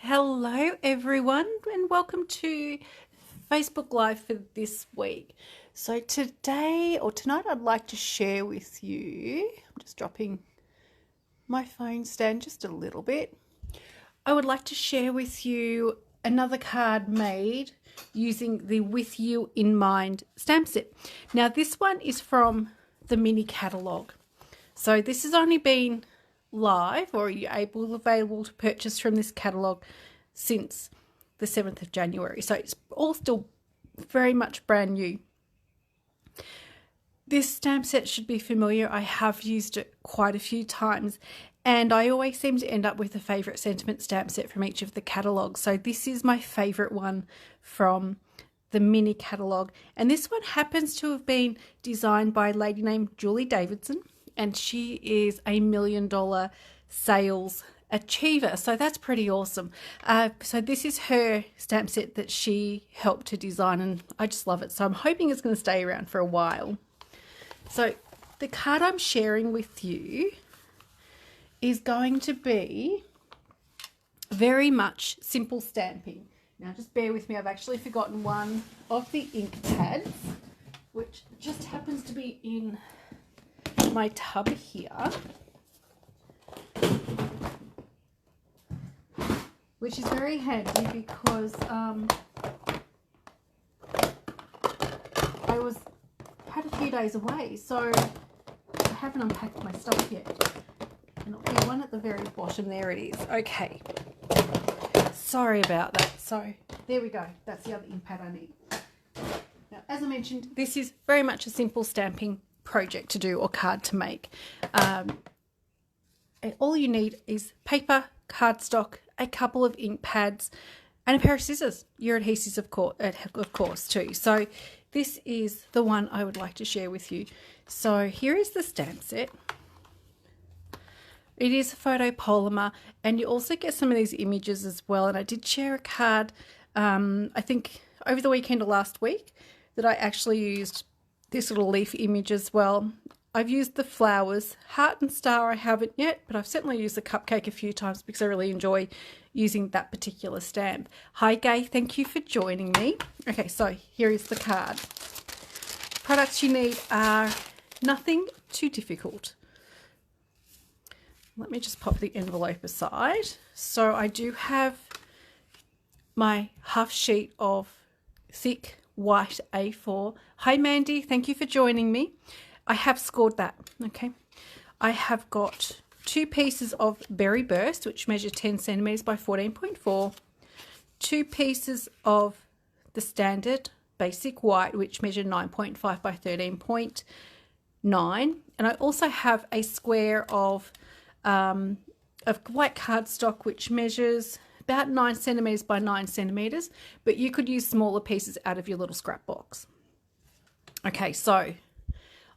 Hello everyone and welcome to Facebook Live for this week. So today or tonight I'd like to share with you, I'm just dropping my phone stand just a little bit. I would like to share with you another card made using the With You in Mind stamp set. Now this one is from the mini catalogue. So this has only been live, or are you available to purchase from this catalogue since the 7th of January. So it's all still very much brand new. This stamp set should be familiar. I have used it quite a few times and I always seem to end up with a favourite sentiment stamp set from each of the catalogues. So this is my favourite one from the mini catalogue, and this one happens to have been designed by a lady named Julie Davidson, and she is a $1 million sales achiever, so that's pretty awesome. So this is her stamp set that she helped to design, and I just love it, so I'm hoping it's going to stay around for a while. So the card I'm sharing with you is going to be very much simple stamping. Now just bear with me, I've actually forgotten one of the ink pads, which just happens to be in my tub here, which is very handy because I had a few days away, so I haven't unpacked my stuff yet. And it'll be one at the very bottom. There it is. Okay. Sorry about that. So there we go. That's the other ink pad I need. Now, as I mentioned, this is very much a simple stamping project to do or card to make. All you need is paper, cardstock, a couple of ink pads, and a pair of scissors. Your adhesives, of course, too. So this is the one I would like to share with you. So here is the stamp set. It is photopolymer, and you also get some of these images as well. And I did share a card, I think over the weekend or last week, that I actually used this little leaf image as well. I've used the flowers. Heart and star I haven't yet, but I've certainly used the cupcake a few times because I really enjoy using that particular stamp. Hi Gay, thank you for joining me. Okay, so here is the card. Products you need are nothing too difficult. Let me just pop the envelope aside. So I do have my half sheet of thick white A4. Hi Mandy, thank you for joining me. I have scored that, okay. I have got 2 pieces of Berry Burst, which measure 10 centimetres by 14.4. 2 pieces of the standard basic white, which measure 9.5 by 13.9. And I also have a square of white cardstock, which measures about 9 centimetres by 9 centimetres, but you could use smaller pieces out of your little scrap box. Okay, so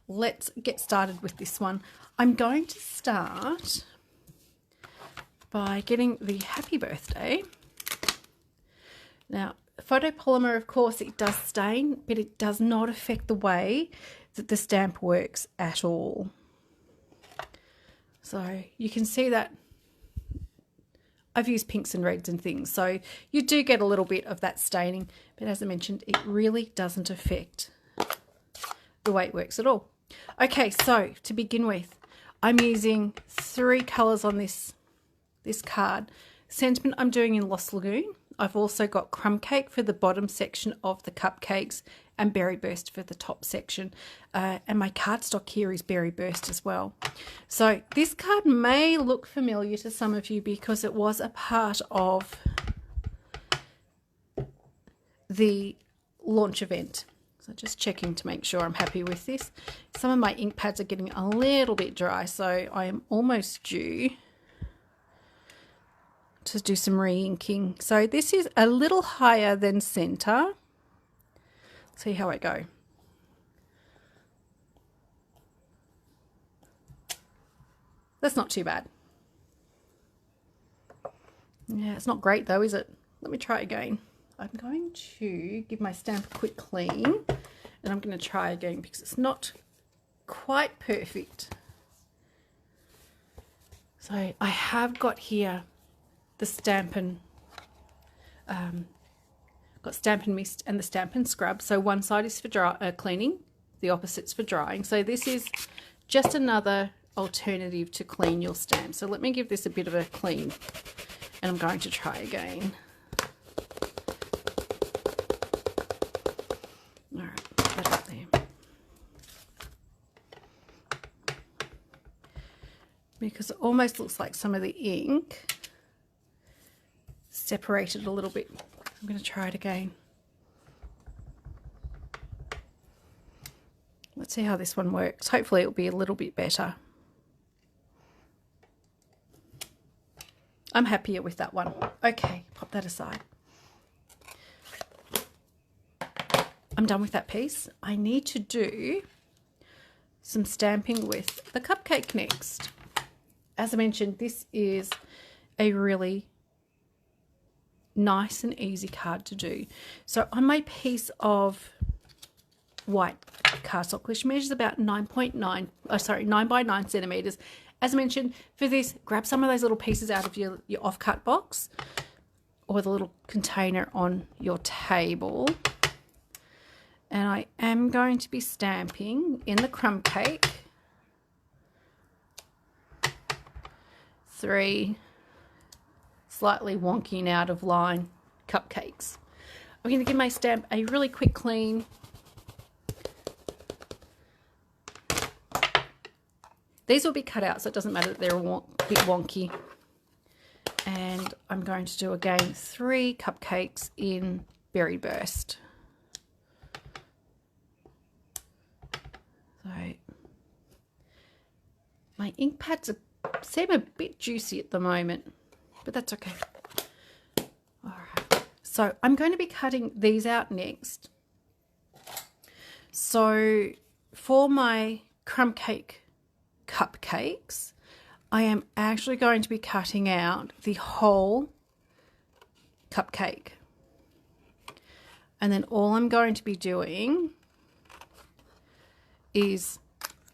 let's get started with this one. I'm going to start by getting the happy birthday. Now, photopolymer, of course, it does stain, but it does not affect the way that the stamp works at all. So you can see that I've used pinks and reds and things, so you do get a little bit of that staining, but as I mentioned, it really doesn't affect the way it works at all. Okay, so to begin with, I'm using 3 colours on this card. Sentiment I'm doing in Lost Lagoon. I've also got Crumb Cake for the bottom section of the cupcakes and Berry Burst for the top section. And my cardstock here is Berry Burst as well. So this card may look familiar to some of you because it was a part of the launch event. So just checking to make sure I'm happy with this. Some of my ink pads are getting a little bit dry, so I am almost due to do some re-inking. So this is a little higher than center. See how I go. That's not too bad. Yeah, it's not great though, is it? Let me try again. I'm going to give my stamp a quick clean, and I'm going to try again because it's not quite perfect. So I have got here the Stampin' got Stampin' Mist and the Stampin' Scrub. So one side is for cleaning, the opposite's for drying. So this is just another alternative to clean your stamp. So let me give this a bit of a clean, and I'm going to try again. All right, put that up there. Because it almost looks like some of the ink separated a little bit. I'm going to try it again. Let's see how this one works. Hopefully it'll be a little bit better. I'm happier with that one. Okay, pop that aside. I'm done with that piece. I need to do some stamping with the cupcake next. As I mentioned, this is a really nice and easy card to do. So on my piece of white cardstock, which measures about 9 by 9 centimeters. As I mentioned, for this, grab some of those little pieces out of your offcut box or the little container on your table. And I am going to be stamping in the crumb cake 3 slightly wonky and out of line cupcakes. I'm going to give my stamp a really quick clean. These will be cut out, so it doesn't matter that they're a bit wonky. And I'm going to do again 3 cupcakes in Berry Burst. So my ink pads seem a bit juicy at the moment, but that's okay. All right, so I'm going to be cutting these out next. So for my crumb cake cupcakes, I am actually going to be cutting out the whole cupcake. And then all I'm going to be doing is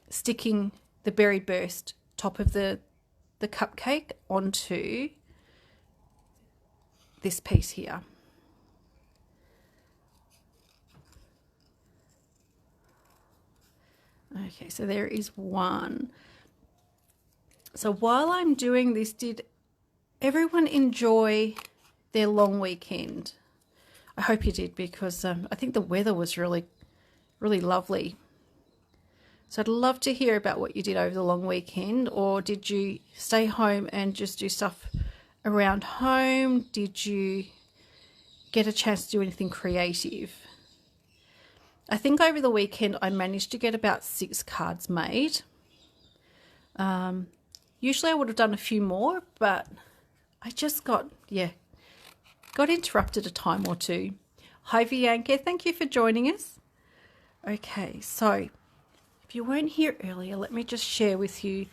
sticking the Berry Burst top of the cupcake onto this piece here. Okay, so there is one. So while I'm doing this, did everyone enjoy their long weekend? I hope you did, because I think the weather was really, really lovely. So I'd love to hear about what you did over the long weekend. Or did you stay home and just do stuff around home? Did you get a chance to do anything creative? I think over the weekend I managed to get about 6 cards made. Usually I would have done a few more, but I just got interrupted a time or two. Hi Bianca, thank you for joining us. Okay, so if you weren't here earlier, let me just share with you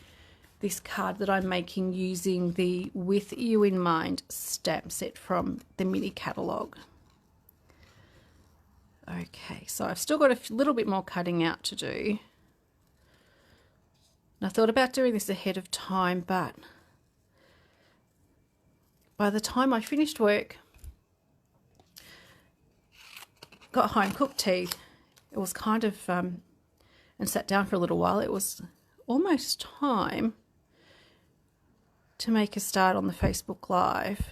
this card that I'm making using the With You in Mind stamp set from the mini catalogue. Okay, so I've still got a little bit more cutting out to do. And I thought about doing this ahead of time, but by the time I finished work, got home, cooked tea, it was kind of, and sat down for a little while, it was almost time to make a start on the Facebook Live.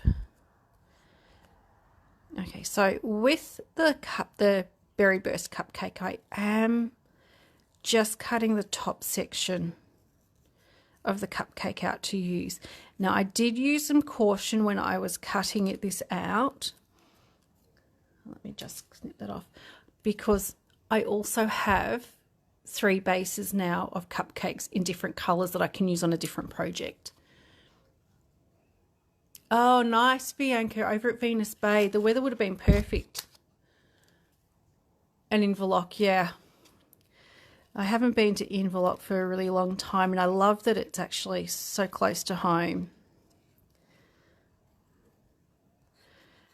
Okay, so with the Berry Burst cupcake, I am just cutting the top section of the cupcake out to use. Now, I did use some caution when I was cutting this out. Let me just snip that off, because I also have 3 bases now of cupcakes in different colours that I can use on a different project. Oh, nice, Bianca, over at Venus Bay. The weather would have been perfect. And Inverloch, yeah. I haven't been to Inverloch for a really long time, and I love that it's actually so close to home.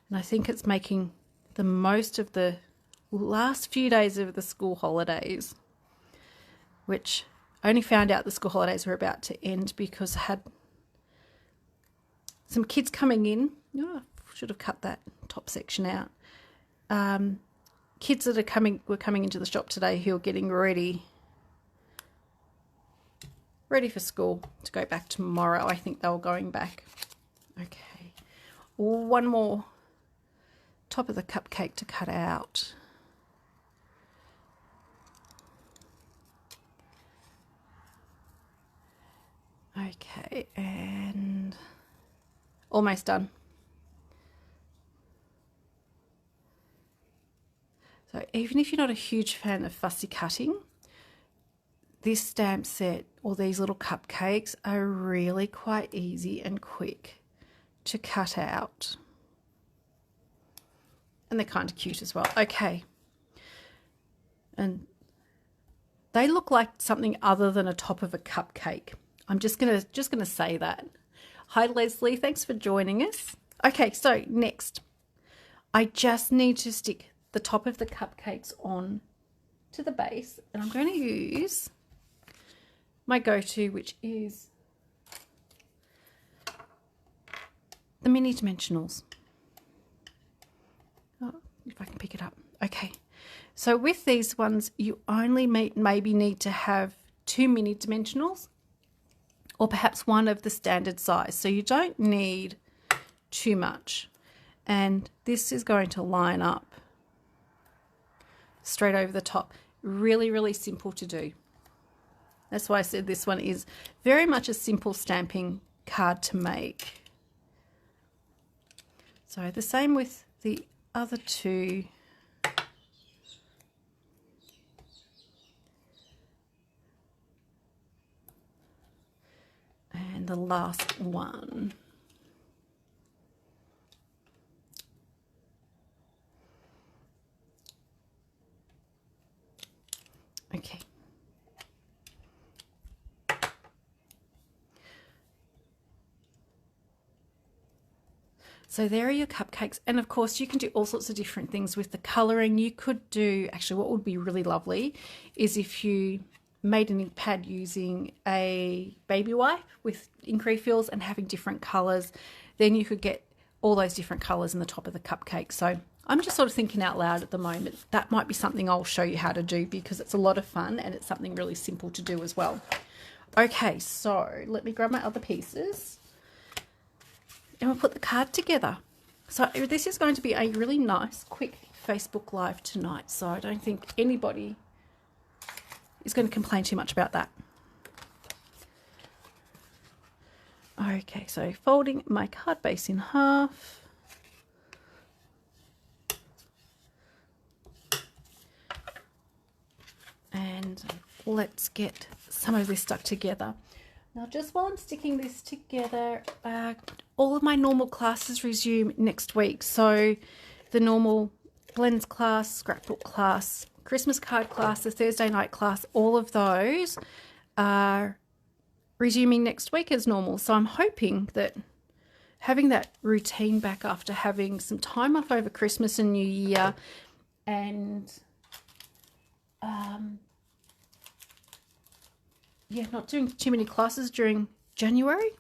And I think it's making the most of the last few days of the school holidays, which I only found out the school holidays were about to end because I had some kids coming in, should have cut that top section out. Kids that were coming into the shop today who are getting ready for school to go back tomorrow. I think they were going back. Okay, one more top of the cupcake to cut out. Okay, and almost done. So even if you're not a huge fan of fussy cutting, this stamp set or these little cupcakes are really quite easy and quick to cut out. And they're kind of cute as well. Okay. And they look like something other than a top of a cupcake. I'm just gonna say that. Hi Leslie, thanks for joining us. Okay, so next, I just need to stick the top of the cupcakes on to the base, and I'm going to use my go-to, which is the mini dimensionals. Oh, if I can pick it up. Okay, so with these ones, you only maybe need to have 2 mini dimensionals, or perhaps one of the standard size. So you don't need too much. And this is going to line up straight over the top. Really, really simple to do. That's why I said this one is very much a simple stamping card to make. So the same with the other two. And the last one. Okay. So there are your cupcakes, and of course you can do all sorts of different things with the colouring. You could do, actually what would be really lovely is if you made an ink pad using a baby wipe with ink refills and having different colours, then you could get all those different colours in the top of the cupcake. So I'm just sort of thinking out loud at the moment. That might be something I'll show you how to do because it's a lot of fun and it's something really simple to do as well. Okay, so let me grab my other pieces and we'll put the card together. So this is going to be a really nice, quick Facebook Live tonight. So I don't think anybody is going to complain too much about that. Okay, so folding my card base in half. And let's get some of this stuck together. Now, just while I'm sticking this together, all of my normal classes resume next week. So the normal blends class, scrapbook class, Christmas card class, the Thursday night class, all of those are resuming next week as normal. So I'm hoping that having that routine back after having some time off over Christmas and New Year, and yeah, not doing too many classes during January.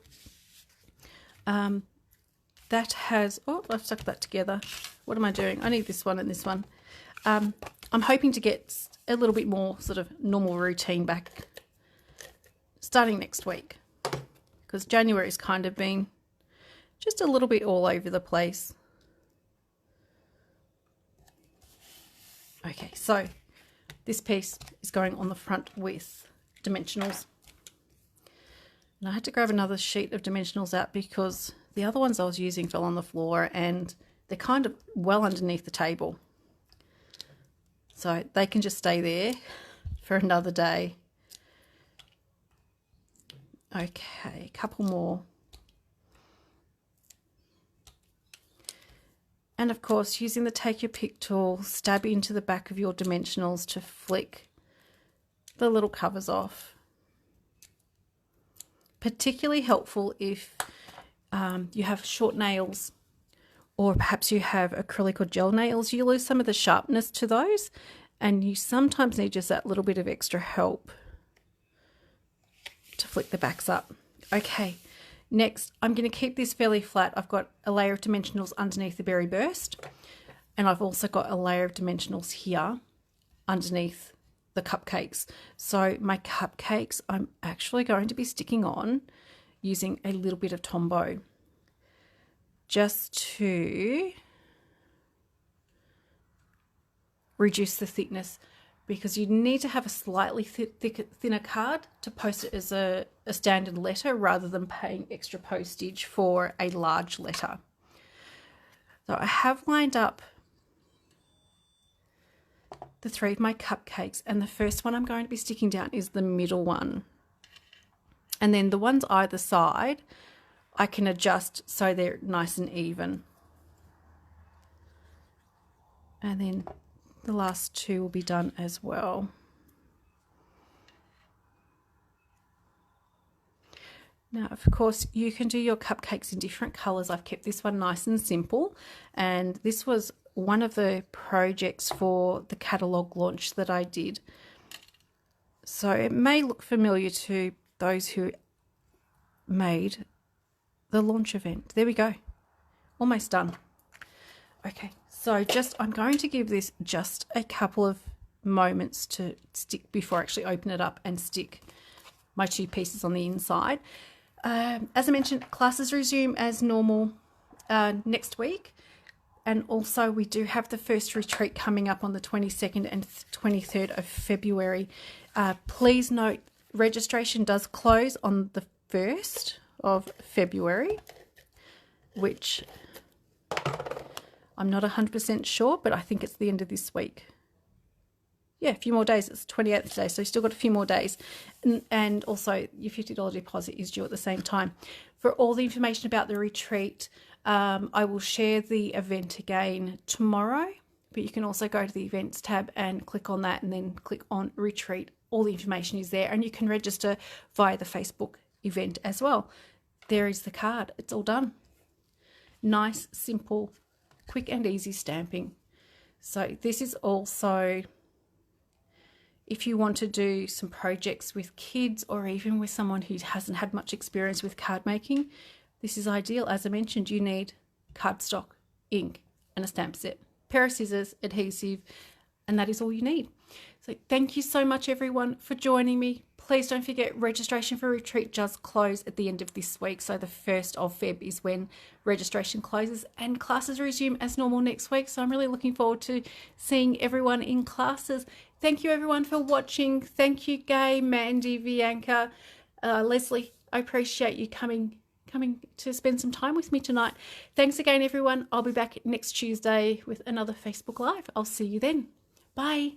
That has, oh, I've stuck that together. What am I doing? I need this one and this one. I'm hoping to get a little bit more sort of normal routine back starting next week, because January's kind of been just a little bit all over the place. Okay, so this piece is going on the front with dimensionals. And I had to grab another sheet of dimensionals out because the other ones I was using fell on the floor and they're kind of well underneath the table. So they can just stay there for another day. Okay, a couple more. And of course, using the Take Your Pick tool, stab into the back of your dimensionals to flick the little covers off. Particularly helpful if you have short nails, or perhaps you have acrylic or gel nails. You lose some of the sharpness to those, and you sometimes need just that little bit of extra help to flick the backs up. Okay, Next, I'm going to keep this fairly flat. I've got a layer of dimensionals underneath the Berry Burst, and I've also got a layer of dimensionals here underneath the cupcakes. So my cupcakes I'm actually going to be sticking on using a little bit of Tombow just to reduce the thickness, because you need to have a slightly thinner card to post it as a standard letter rather than paying extra postage for a large letter. So I have lined up the 3 of my cupcakes, and the first one I'm going to be sticking down is the middle one. And then the ones either side I can adjust so they're nice and even. And then the last 2 will be done as well. Now, of course, you can do your cupcakes in different colours. I've kept this one nice and simple, and this was one of the projects for the catalogue launch that I did. So it may look familiar to those who made the launch event. There we go. Almost done. Okay, so I'm going to give this just a couple of moments to stick before I actually open it up and stick my 2 pieces on the inside. As I mentioned, classes resume as normal next week. And also we do have the first retreat coming up on the 22nd and 23rd of February. Please note, registration does close on the 1st of February, which I'm not 100% sure, but I think it's the end of this week. Yeah, a few more days. It's 28th today, so you've still got a few more days. And also your $50 deposit is due at the same time. For all the information about the retreat, I will share the event again tomorrow, but you can also go to the events tab and click on that and then click on retreat. All the information is there, and you can register via the Facebook event as well. There is the card. It's all done. Nice, simple, quick and easy stamping. So this is also, if you want to do some projects with kids or even with someone who hasn't had much experience with card making, this is ideal. As I mentioned, you need cardstock, ink, and a stamp set, pair of scissors, adhesive, and that is all you need. So thank you so much, everyone, for joining me. Please don't forget, registration for retreat does close at the end of this week. So the 1st of Feb is when registration closes, and classes resume as normal next week. So I'm really looking forward to seeing everyone in classes. Thank you, everyone, for watching. Thank you, Gay, Mandy, Bianca, Leslie. I appreciate you coming to spend some time with me tonight. Thanks again, everyone. I'll be back next Tuesday with another Facebook Live. I'll see you then. Bye.